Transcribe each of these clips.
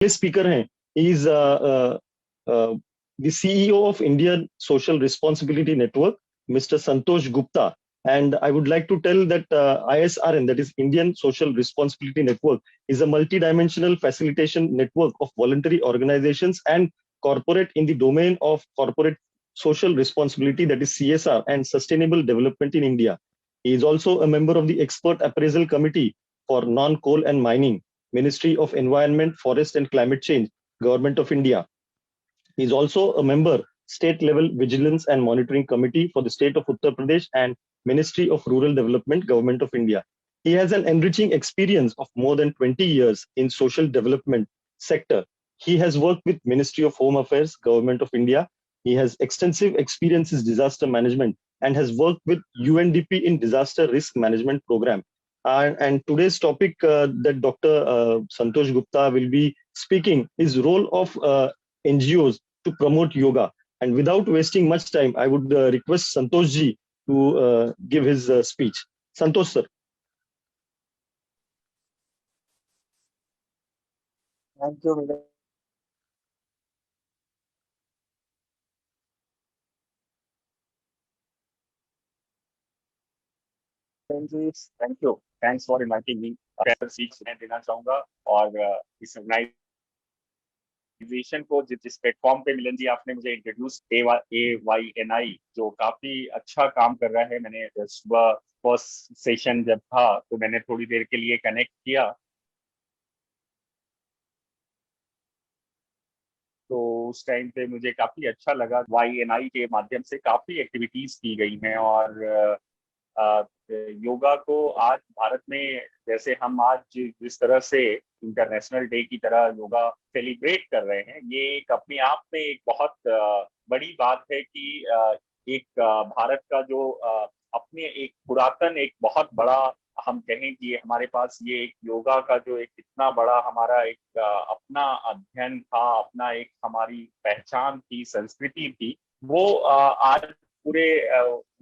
Speaker हैं, is the CEO of Indian Social Responsibility Network, Mr. Santosh Gupta. And I would like to tell that ISRN, that is Indian Social Responsibility Network, is a multidimensional facilitation network of voluntary organizations and corporate in the domain of corporate social responsibility, that is CSR, and sustainable development in India. He is also a member of the Expert Appraisal Committee for Non-Coal and Mining, Ministry of Environment, Forest and Climate Change, Government of India. He is also a member, State Level Vigilance and Monitoring Committee for the State of Uttar Pradesh and Ministry of Rural Development, Government of India. He has an enriching experience of more than 20 years in social development sector. He has worked with Ministry of Home Affairs, Government of India. He has extensive experience in disaster management and has worked with UNDP in disaster risk management program. And today's topic that Dr. Santosh Gupta will be speaking is role of NGOs to promote yoga. And without wasting much time, I would request Santosh ji to give his speech. Santosh sir. Thank you, Milan. Thank you. Thanks for inviting me. सीख मैं देना चाहूंगा और इस organisation को जिस platform पे मिलन जी आपने मुझे इंट्रोड्यूस AYNI जो काफी अच्छा काम कर रहा है। मैंने सुबह फर्स्ट सेशन जब था तो मैंने थोड़ी देर के लिए कनेक्ट किया तो उस टाइम पे मुझे काफी अच्छा लगा। YNI के माध्यम से काफी एक्टिविटीज की गई हैं और योगा को आज भारत में जैसे हम आज जिस तरह से इंटरनेशनल डे की तरह योगा सेलिब्रेट कर रहे हैं, ये एक अपने आप में एक बहुत बड़ी बात है कि एक भारत का जो अपने एक पुरातन एक बहुत बड़ा हम कहें कि हमारे पास ये एक योगा का जो एक इतना बड़ा हमारा एक अपना अध्ययन था, अपना एक हमारी पहचान थी, संस्कृति थी, वो आज पूरे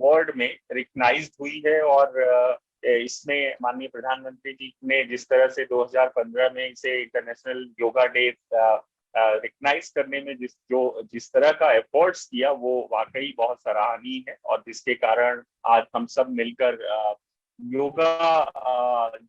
वर्ल्ड में रिकग्नाइज्ड हुई है। और इसमें माननीय प्रधानमंत्री जी ने जिस तरह से 2015 में इसे इंटरनेशनल योगा डे रिकग्नाइज करने में जिस तरह का एफर्ट्स किया वो वाकई बहुत सराहनीय है। और जिसके कारण आज हम सब मिलकर योगा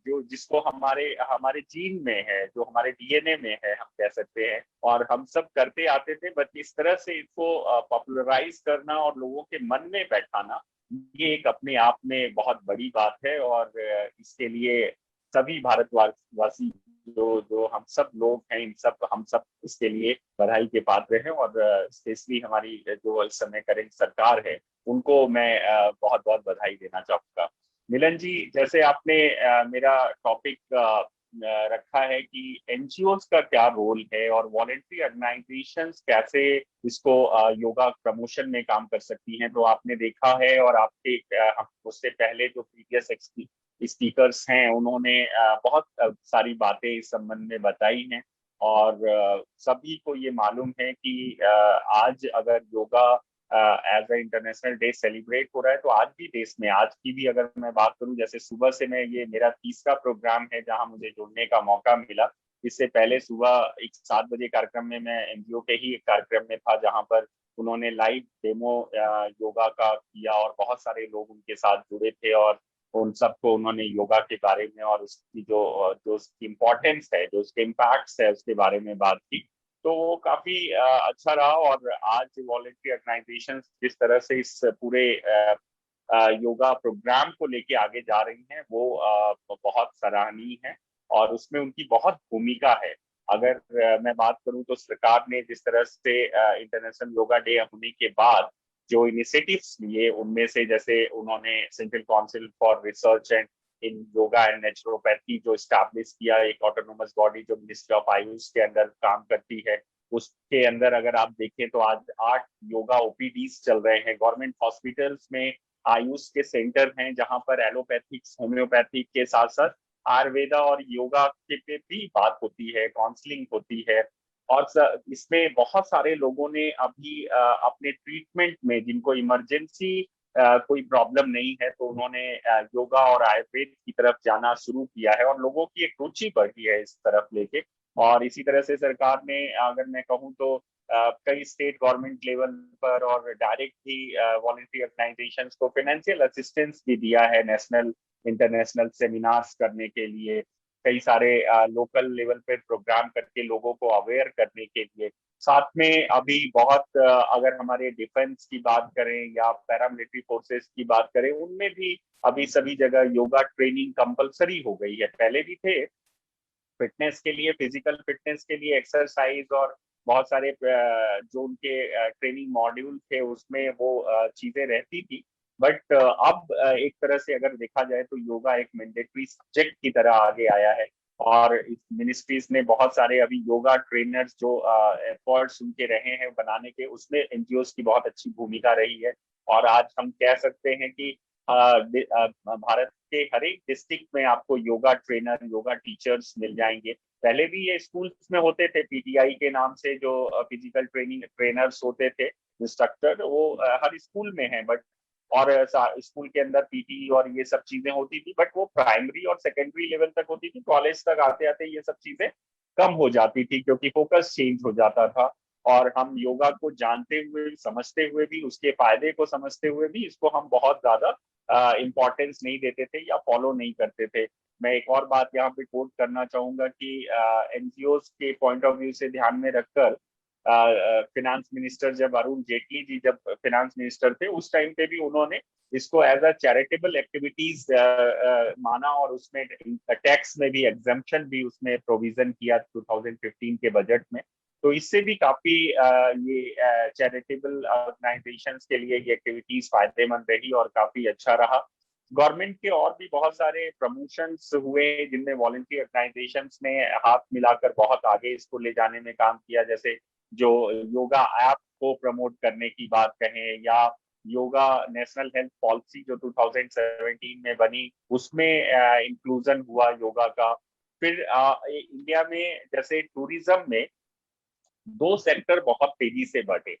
जो जिसको हमारे जीन में है, जो हमारे DNA में है हम कह सकते हैं, और हम सब करते आते थे, बट इस तरह से इसको पॉपुलराइज करना और लोगों के मन में बैठाना ये एक अपने आप में बहुत बड़ी बात है। और इसके लिए सभी भारतवासी जो हम सब लोग हैं, हम सब इसके लिए बधाई के पात्र हैं। और स्पेशली हमारी जो इस समय करेंट सरकार है उनको मैं बहुत बहुत बधाई देना चाहूंगा। मिलन जी, जैसे आपने मेरा टॉपिक रखा है कि एनजीओस का क्या रोल है और वॉलेंट्री ऑर्गेनाइजेशंस कैसे इसको योगा प्रमोशन में काम कर सकती हैं, तो आपने देखा है और आपके उससे पहले जो प्रीवियस स्पीकर्स हैं उन्होंने बहुत सारी बातें इस संबंध में बताई हैं। और सभी को ये मालूम है कि आज अगर yoga as a international day celebrate हो रहा है तो आज भी देश में, आज की भी अगर मैं बात करूं, जैसे सुबह से मैं ये मेरा तीसरा प्रोग्राम है जहां मुझे जुड़ने का मौका मिला। इससे पहले सुबह एक 7 बजे कार्यक्रम में मैं एनजीओ के ही एक कार्यक्रम में था जहां पर उन्होंने लाइव डेमो योगा का किया और बहुत सारे लोग उनके साथ जुड़े थे और उन सबको उन्होंने योगा के बारे में और उसकी जो उसकी इम्पोर्टेंस है, जो उसके इम्पैक्ट्स है उसके बारे में बात की। तो वो काफी अच्छा रहा। और आज वॉलेंट्री ऑर्गेनाइजेशंस जिस तरह से इस पूरे योगा प्रोग्राम को लेके आगे जा रही हैं वो बहुत सराहनीय है और उसमें उनकी बहुत भूमिका है। अगर मैं बात करूं तो सरकार ने जिस तरह से इंटरनेशनल योगा डे होने के बाद जो इनिशिएटिव्स लिए उनमें से जैसे उन्होंने central council for research and in yoga and naturopathy जो स्टैब्लिश किया, एक ऑटोनोमस बॉडी जो मिनिस्ट्री ऑफ आयुष के अंदर काम करती है, उसके अंदर अगर आप देखें तो आज 8 योगा ओपीडीज चल रहे हैं। गवर्नमेंट हॉस्पिटल्स में आयुष के सेंटर हैं जहां पर एलोपैथिक, होम्योपैथिक के साथ साथ आयुर्वेदा और योगा के पे भी बात होती है, काउंसलिंग होती है। और इसमें बहुत सारे लोगों ने अभी अपने ट्रीटमेंट में जिनको इमरजेंसी कोई प्रॉब्लम नहीं है तो उन्होंने योगा और आयुर्वेद की तरफ जाना शुरू किया है और लोगों की एक रुचि बढ़ी है इस तरफ लेके। और इसी तरह से सरकार ने, अगर मैं कहूँ तो कई स्टेट गवर्नमेंट लेवल पर और डायरेक्ट भी वॉलंटरी ऑर्गेनाइजेशंस को फाइनेंशियल असिस्टेंस भी दिया है, नेशनल इंटरनेशनल सेमिनार्स करने के लिए, कई सारे लोकल लेवल पे प्रोग्राम करके लोगों को अवेयर करने के लिए। साथ में अभी बहुत अगर हमारे डिफेंस की बात करें या पैरामिलिट्री फोर्सेस की बात करें, उनमें भी अभी सभी जगह योगा ट्रेनिंग कंपलसरी हो गई है। पहले भी थे, फिटनेस के लिए, फिजिकल फिटनेस के लिए एक्सरसाइज और बहुत सारे जो उनके ट्रेनिंग मॉड्यूल थे उसमें वो चीजें रहती थी। बट अब एक तरह से अगर देखा जाए तो योगा एक मैंडेटरी सब्जेक्ट की तरह आगे आया है, और इस मिनिस्ट्रीज ने बहुत सारे अभी योगा ट्रेनर्स जो एफर्ट्स उनके रहे हैं बनाने के, उसमें एनजीओस की बहुत अच्छी भूमिका रही है। और आज हम कह सकते हैं कि भारत के हर एक डिस्ट्रिक्ट में आपको योगा ट्रेनर, योगा टीचर्स मिल जाएंगे। पहले भी ये स्कूल्स में होते थे, पीटीआई के नाम से जो फिजिकल ट्रेनिंग ट्रेनर्स होते थे, इंस्ट्रक्टर, वो हर स्कूल में है। बट और स्कूल के अंदर पीटी और ये सब चीजें होती थी, बट वो प्राइमरी और सेकेंडरी लेवल तक होती थी। कॉलेज तक आते आते ये सब चीजें कम हो जाती थी, क्योंकि फोकस चेंज हो जाता था। और हम योगा को जानते हुए, समझते हुए भी, उसके फायदे को समझते हुए भी, इसको हम बहुत ज्यादा इम्पोर्टेंस नहीं देते थे या फॉलो नहीं करते थे। मैं एक और बात यहाँ पे कोट करना चाहूंगा कि एनजीओ के पॉइंट ऑफ व्यू से ध्यान में रखकर फिनांस मिनिस्टर जब अरुण जेटली जी जब फिनांस मिनिस्टर थे, उस टाइम पे भी उन्होंने इसको एज अ चैरिटेबल एक्टिविटीज माना, और उसमें टैक्स में भी एग्जम्पशन भी उसमें प्रोविजन किया 2015 के बजट में। तो इससे भी काफी ये चैरिटेबल ऑर्गेनाइजेशंस के लिए ये एक्टिविटीज फायदेमंद रही और काफी अच्छा रहा। गवर्नमेंट के और भी बहुत सारे प्रमोशंस हुए जिनमें वॉलंटरी ऑर्गेनाइजेशंस ने हाथ मिलाकर बहुत आगे इसको ले जाने में काम किया। जैसे जो योगा ऐप को प्रमोट करने की बात कहें, या योगा नेशनल हेल्थ पॉलिसी जो 2017 में बनी, उसमें इंक्लूजन हुआ योगा का। फिर इंडिया में जैसे टूरिज्म में दो सेक्टर बहुत तेजी से बढ़े।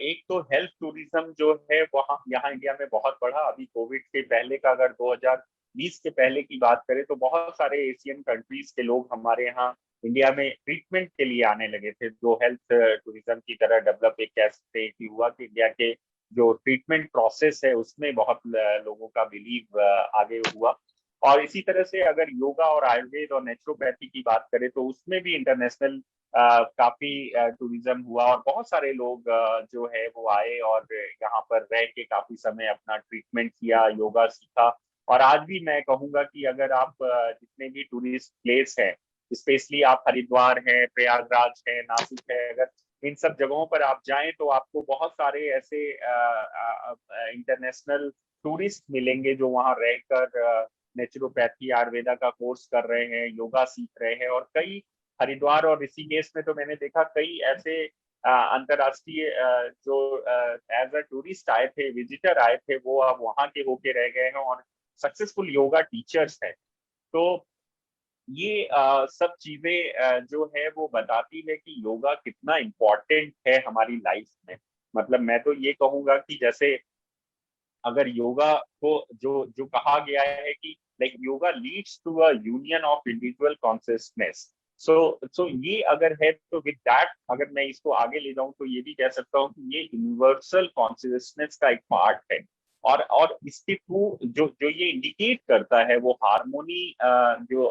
एक तो हेल्थ टूरिज्म जो है वहाँ यहाँ इंडिया में बहुत बढ़ा। अभी कोविड के पहले का अगर 2020 के पहले की बात करें तो बहुत सारे एशियन कंट्रीज के लोग हमारे यहाँ इंडिया में ट्रीटमेंट के लिए आने लगे थे, जो हेल्थ टूरिज्म की तरह डेवलप एक कह सकते हैं कि हुआ कि इंडिया के जो ट्रीटमेंट प्रोसेस है उसमें बहुत लोगों का बिलीव आगे हुआ। और इसी तरह से अगर योगा और आयुर्वेद और नेचुरोपैथी की बात करें तो उसमें भी इंटरनेशनल काफी टूरिज्म हुआ, और बहुत सारे लोग जो है वो आए और यहाँ पर रह के काफी समय अपना ट्रीटमेंट किया, योगा सीखा। और आज भी मैं कहूंगा कि अगर आप जितने भी टूरिस्ट प्लेस हैं, स्पेशली आप हरिद्वार है, प्रयागराज है, नासिक है, अगर इन सब जगहों पर आप जाएं तो आपको बहुत सारे ऐसे इंटरनेशनल टूरिस्ट मिलेंगे जो वहाँ रहकर नेचुरोपैथी, आयुर्वेदा का कोर्स कर रहे हैं, योगा सीख रहे हैं। और कई हरिद्वार और ऋषिकेश में तो मैंने देखा कई ऐसे अंतरराष्ट्रीय जो एज अ टूरिस्ट आए थे, विजिटर आए थे, वो अब वहां के होके रह गए हैं और सक्सेसफुल योगा टीचर्स हैं। तो ये सब चीजें जो है वो बताती है कि योगा कितना इम्पोर्टेंट है हमारी लाइफ में। मतलब मैं तो ये कहूंगा कि जैसे अगर योगा को जो जो कहा गया है कि like yoga leads to a union of individual consciousness. So ये अगर है तो विद दैट अगर मैं इसको आगे ले जाऊं तो ये भी कह सकता हूँ कि ये यूनिवर्सल कॉन्शियसनेस का एक पार्ट है। और इसके थ्रू जो जो ये इंडिकेट करता है वो हार्मोनी जो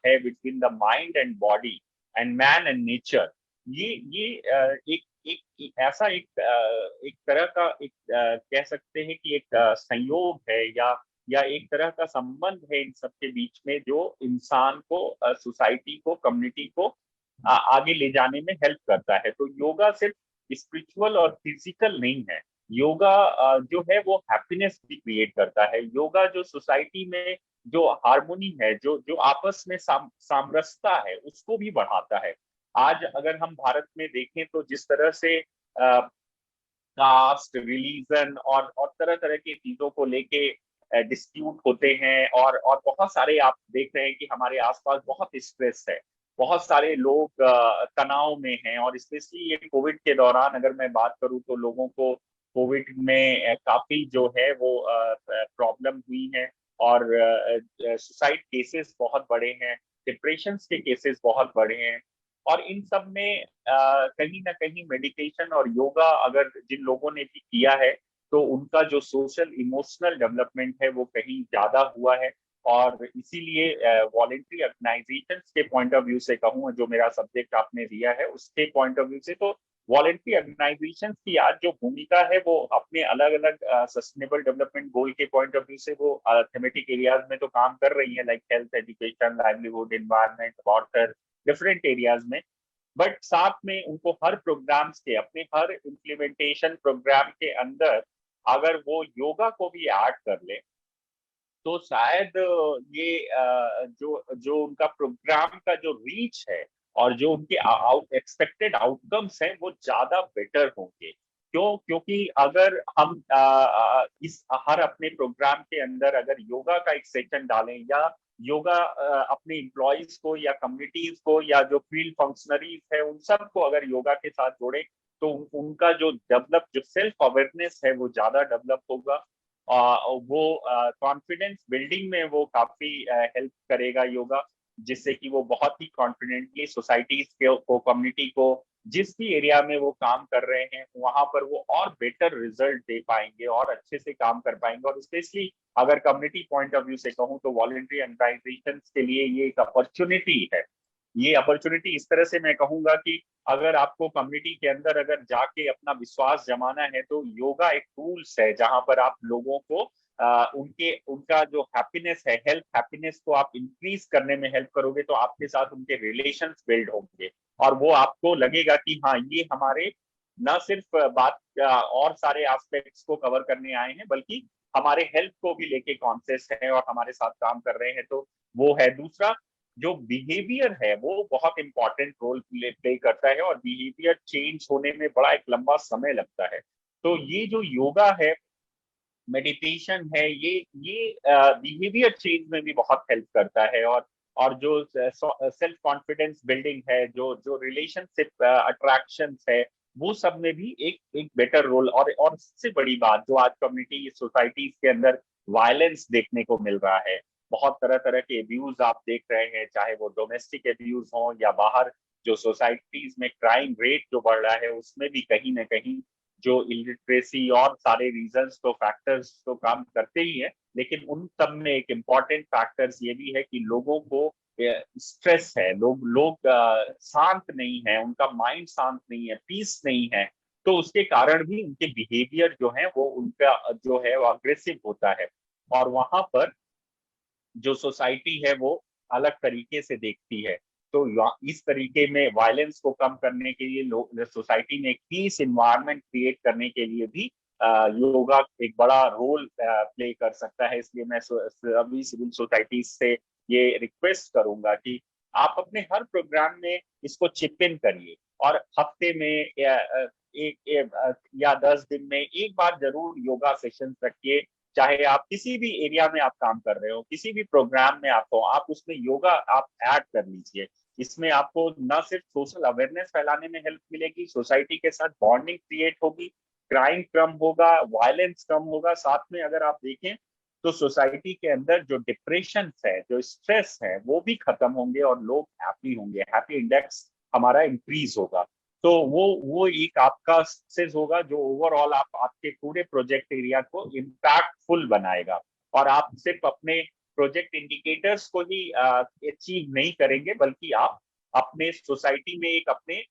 है between the mind and body and man and nature. ये एक एक ऐसा एक तरह का एक कह सकते हैं कि एक संयोग है, या एक तरह का संबंध है इन सबके बीच में, जो इंसान को, सोसाइटी को, कम्युनिटी को आगे ले जाने में हेल्प करता है। तो योगा सिर्फ स्पिरिचुअल और फिजिकल नहीं है। योगा जो है वो हैप्पीनेस भी क्रिएट करता है। योगा जो सोसाइटी में जो हार्मोनी है, जो जो आपस में सामरसता है, उसको भी बढ़ाता है। आज अगर हम भारत में देखें तो जिस तरह से कास्ट, रिलीजन और तरह तरह की चीजों को लेके डिस्प्यूट होते हैं, और बहुत सारे आप देख रहे हैं कि हमारे आसपास बहुत स्ट्रेस है, बहुत सारे लोग तनाव में हैं। और स्पेशली ये कोविड के दौरान अगर मैं बात करूं तो लोगों को कोविड में काफी जो है वो प्रॉब्लम हुई है, और सुसाइड केसेस बहुत बढ़े हैं, डिप्रेशन के केसेस बहुत बढ़े हैं। और इन सब में कहीं ना कहीं मेडिटेशन और योगा अगर जिन लोगों ने भी किया है तो उनका जो सोशल इमोशनल डेवलपमेंट है वो कहीं ज्यादा हुआ है। और इसीलिए वॉलेंट्री ऑर्गेनाइजेशंस के पॉइंट ऑफ व्यू से कहूँ, जो मेरा सब्जेक्ट आपने दिया है उसके पॉइंट ऑफ व्यू से, तो वॉलेंट्री ऑर्गेनाइजेशंस की आज जो भूमिका है वो अपने अलग अलग सस्टेनेबल डेवलपमेंट गोल के पॉइंट ऑफ व्यू से वो थेमेटिक एरियाज में तो काम कर रही है, like health, education, livelihood, environment, water, different areas में। बट साथ में उनको हर प्रोग्राम्स के, अपने हर इम्प्लीमेंटेशन प्रोग्राम के अंदर अगर वो योगा को भी ऐड कर ले तो शायद ये जो जो उनका प्रोग्राम का जो रीच है और जो उनके एक्सपेक्टेड आउटकम्स हैं वो ज्यादा बेटर होंगे। क्यों? क्योंकि अगर हम इस हर अपने प्रोग्राम के अंदर अगर योगा का एक सेक्शन डालें, या योगा अपने एम्प्लॉयज को या कम्युनिटीज को या जो फील्ड फंक्शनरीज है उन सबको अगर योगा के साथ जोड़े, तो उनका जो सेल्फ अवेयरनेस है वो ज्यादा डेवलप होगा। वो कॉन्फिडेंस बिल्डिंग में वो काफी हेल्प करेगा योगा, जिससे कि वो बहुत ही कॉन्फिडेंटली सोसाइटीज को, कम्युनिटी को, जिस भी एरिया में वो काम कर रहे हैं वहां पर वो और बेटर रिजल्ट दे पाएंगे और अच्छे से काम कर पाएंगे। और स्पेशली अगर कम्युनिटी पॉइंट ऑफ व्यू से कहूँ तो वॉलंटरी ऑर्गेनाइजेशन के लिए ये एक अपॉर्चुनिटी है। ये अपॉर्चुनिटी इस तरह से मैं कहूंगा कि अगर आपको कम्युनिटी के अंदर अगर जाके अपना विश्वास जमाना है तो योगा एक टूल्स है जहां पर आप लोगों को उनके उनका जो हैप्पीनेस है, हेल्थ हैप्पीनेस को आप इंक्रीज करने में हेल्प करोगे, तो आपके साथ उनके रिलेशंस बिल्ड होंगे और वो आपको लगेगा कि हाँ ये हमारे न सिर्फ बात और सारे एस्पेक्ट्स को कवर करने आए हैं बल्कि हमारे हेल्थ को भी लेके कॉन्शियस है और हमारे साथ काम कर रहे हैं। तो वो है। दूसरा, जो बिहेवियर है वो बहुत इंपॉर्टेंट रोल प्ले करता है और बिहेवियर चेंज होने में बड़ा एक लंबा समय लगता है। तो ये जो योगा है, मेडिटेशन है, ये बिहेवियर चेंज में भी बहुत हेल्प करता है। और जो सेल्फ कॉन्फिडेंस बिल्डिंग है, जो जो रिलेशनशिप अट्रैक्शन है, वो सब में भी एक एक बेटर रोल। और सबसे बड़ी बात जो आज कम्युनिटी सोसाइटीज के अंदर वायलेंस देखने को मिल रहा है, बहुत तरह तरह के अब्यूज आप देख रहे हैं, चाहे वो डोमेस्टिक अब्यूज हो या बाहर जो सोसाइटीज में क्राइम रेट जो बढ़ रहा है, उसमें भी कहीं ना कहीं जो इलिटरेसी और सारे रीजंस तो फैक्टर्स तो काम करते ही है, लेकिन उन सब में एक इम्पॉर्टेंट फैक्टर्स ये भी है कि लोगों को स्ट्रेस है, लोग लोग शांत नहीं है, उनका माइंड शांत नहीं है, पीस नहीं है। तो उसके कारण भी उनके बिहेवियर जो है वो उनका जो है वो अग्रेसिव होता है। और वहां पर जो सोसाइटी है वो अलग तरीके से देखती है। तो इस तरीके में वायलेंस को कम करने के लिए लोग, सोसाइटी में एक पीस इन्वायरमेंट क्रिएट करने के लिए भी योगा एक बड़ा रोल प्ले कर सकता है। इसलिए मैं सभी सिविल सोसाइटी से ये रिक्वेस्ट करूंगा कि आप अपने हर प्रोग्राम में इसको चिप इन करिए और हफ्ते में या 10 दिन में एक बार जरूर योगा सेशन रखिए। चाहे आप किसी भी एरिया में आप काम कर रहे हो, किसी भी प्रोग्राम में आप हो, आप उसमें योगा आप ऐड कर लीजिए। इसमें आपको न सिर्फ सोशल अवेयरनेस फैलाने में हेल्प मिलेगी, सोसाइटी के साथ बॉन्डिंग क्रिएट होगी, क्राइम कम होगा, वायलेंस कम होगा। साथ में अगर आप देखें तो सोसाइटी के अंदर जो डिप्रेशन है, जो स्ट्रेस है, वो भी खत्म होंगे और लोग हैप्पी होंगे, हैप्पी इंडेक्स हमारा इंक्रीज होगा। तो वो एक आपका सक्सेस होगा जो ओवरऑल आप आपके पूरे प्रोजेक्ट एरिया को इम्पैक्टफुल बनाएगा। और आप सिर्फ अपने प्रोजेक्ट इंडिकेटर्स को ही अचीव नहीं करेंगे बल्कि आप अपने सोसाइटी में एक अपने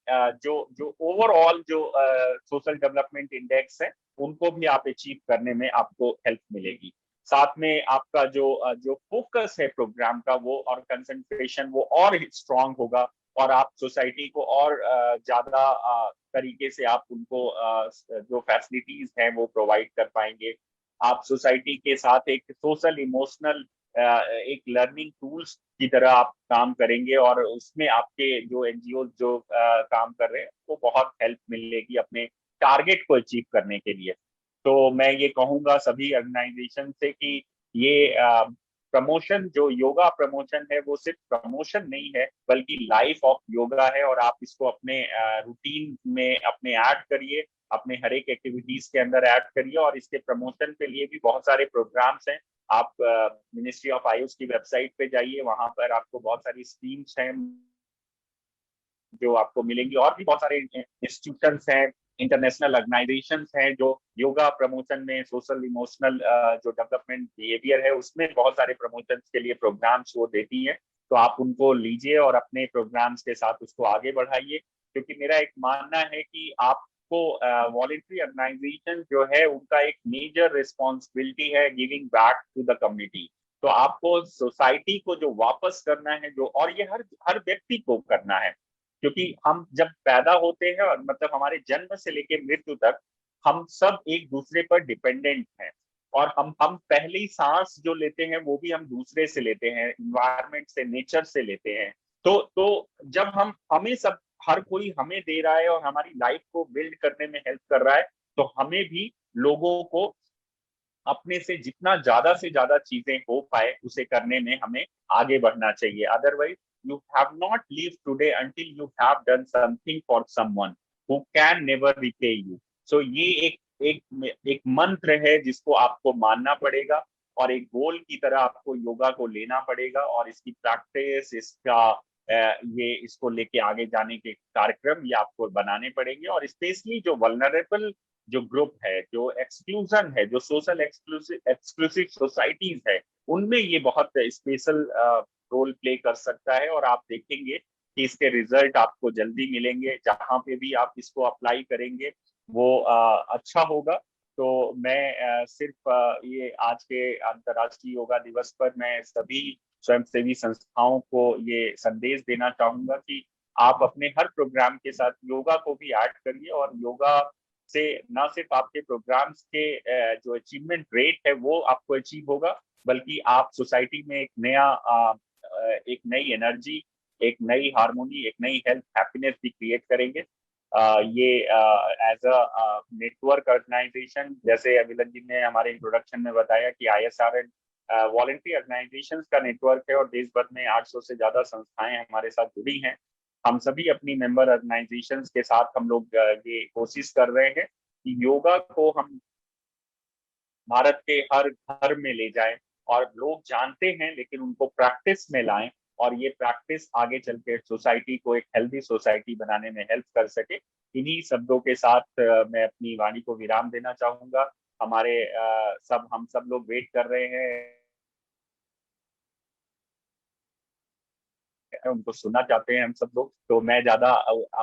जो जो ओवरऑल जो सोशल डेवलपमेंट इंडेक्स है उनको भी आप अचीव करने में आपको हेल्प मिलेगी। साथ में आपका जो फोकस है प्रोग्राम का वो और कंसंट्रेशन वो और स्ट्रांग होगा और आप सोसाइटी को और ज्यादा तरीके से आप उनको जो फैसिलिटीज हैं वो प्रोवाइड कर पाएंगे। आप सोसाइटी के साथ एक सोशल इमोशनल एक लर्निंग टूल्स की तरह आप काम करेंगे और उसमें आपके जो एनजीओ जो काम कर रहे हैं वो बहुत हेल्प मिलेगी अपने टारगेट को अचीव करने के लिए। तो मैं ये कहूंगा सभी ऑर्गेनाइजेशन से कि ये प्रमोशन जो योगा प्रमोशन है वो सिर्फ प्रमोशन नहीं है बल्कि लाइफ ऑफ योगा है। और आप इसको अपने रूटीन में अपने ऐड करिए, अपने हर एक एक्टिविटीज के अंदर ऐड करिए। और इसके प्रमोशन के लिए भी बहुत सारे प्रोग्राम्स हैं। आप मिनिस्ट्री ऑफ आयुष की वेबसाइट पे जाइए, वहां पर आपको बहुत सारी स्कीम्स हैं। जो आपको मिलेंगी। और भी बहुत सारे इंस्टीट्यूशंस हैं, इंटरनेशनल ऑर्गेनाइजेशंस हैं जो योगा प्रमोशन में, सोशल इमोशनल जो डेवलपमेंट बिहेवियर है उसमें बहुत सारे प्रमोशंस के लिए प्रोग्राम्स वो देती हैं। तो आप उनको लीजिए और अपने प्रोग्राम्स के साथ उसको आगे बढ़ाइए, क्योंकि मेरा एक मानना है कि आपको वॉलेंट्री ऑर्गेनाइजेशन जो है उनका एक मेजर रिस्पॉन्सिबिलिटी है giving back to the community. तो आपको सोसाइटी को जो वापस करना है, जो, और ये हर हर व्यक्ति को करना है, क्योंकि हम जब पैदा होते हैं और मतलब हमारे जन्म से लेकर मृत्यु तक हम सब एक दूसरे पर डिपेंडेंट हैं। और हम पहली सांस जो लेते हैं वो भी हम दूसरे से लेते हैं, इन्वायरमेंट से, नेचर से लेते हैं। तो जब हम हमें सब हर कोई हमें दे रहा है और हमारी लाइफ को बिल्ड करने में हेल्प कर रहा है, तो हमें भी लोगों को अपने से ज्यादा चीजें हो पाए उसे करने में हमें आगे बढ़ना चाहिए। Otherwise you have not live today until you have done something for someone who can never repay you. So ये एक मंत्र है जिसको आपको मानना पड़ेगा, और एक गोल की तरह आपको योगा को लेना पड़ेगा, और इसकी प्रैक्टिस, ये इसको लेके आगे जाने के कार्यक्रम ये आपको बनाने पड़ेंगे। और स्पेशली जो वल्नरेबल जो ग्रुप है, जो एक्सक्लूजन है, जो सोशल एक्सक्लूसिव सोसाइटीज है, उनमें ये बहुत स्पेशल रोल प्ले कर सकता है। और आप देखेंगे कि इसके रिजल्ट आपको जल्दी मिलेंगे, जहां पे भी आप इसको अप्लाई करेंगे वो अच्छा होगा। तो मैं सिर्फ ये आज के अंतर्राष्ट्रीय योगा दिवस पर मैं सभी स्वयंसेवी संस्थाओं को ये संदेश देना चाहूंगा कि आप अपने हर प्रोग्राम के साथ योगा को भी ऐड करिए, और योगा से न सिर्फ आपके प्रोग्राम्स के जो अचीवमेंट रेट है वो आपको अचीव होगा, बल्कि आप सोसाइटी में एक नई एनर्जी, एक नई हार्मोनी, एक नई हेल्थ, हैप्पीनेस भी क्रिएट करेंगे। ये एज अ नेटवर्क ऑर्गेनाइजेशन, जैसे मिलन जी ने हमारे इंट्रोडक्शन में बताया कि ISRN वॉलेंट्री ऑर्गेनाइजेशंस का नेटवर्क है, और देश भर में 800 से ज्यादा संस्थाएं हमारे साथ जुड़ी हैं। हम सभी अपनी मेंबर ऑर्गेनाइजेशंस के साथ हम लोग ये कोशिश कर रहे हैं कि योगा को हम भारत के हर घर में ले जाएं, और लोग जानते हैं लेकिन उनको प्रैक्टिस में लाएं, और ये प्रैक्टिस आगे चल के सोसाइटी को एक हेल्दी सोसाइटी बनाने में हेल्प कर सके। इन्हीं शब्दों के साथ मैं अपनी वाणी को विराम देना चाहूंगा। हमारे हम सब लोग वेट कर रहे हैं, उनको सुनना चाहते हैं हम सब लोग। तो मैं ज्यादा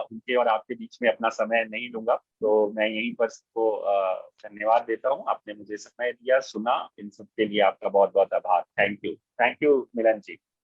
उनके और आपके बीच में अपना समय नहीं लूंगा, तो मैं यहीं पर सबको धन्यवाद देता हूँ। आपने मुझे समय दिया, सुना, इन सब के लिए आपका बहुत बहुत आभार। Thank you Milan ji.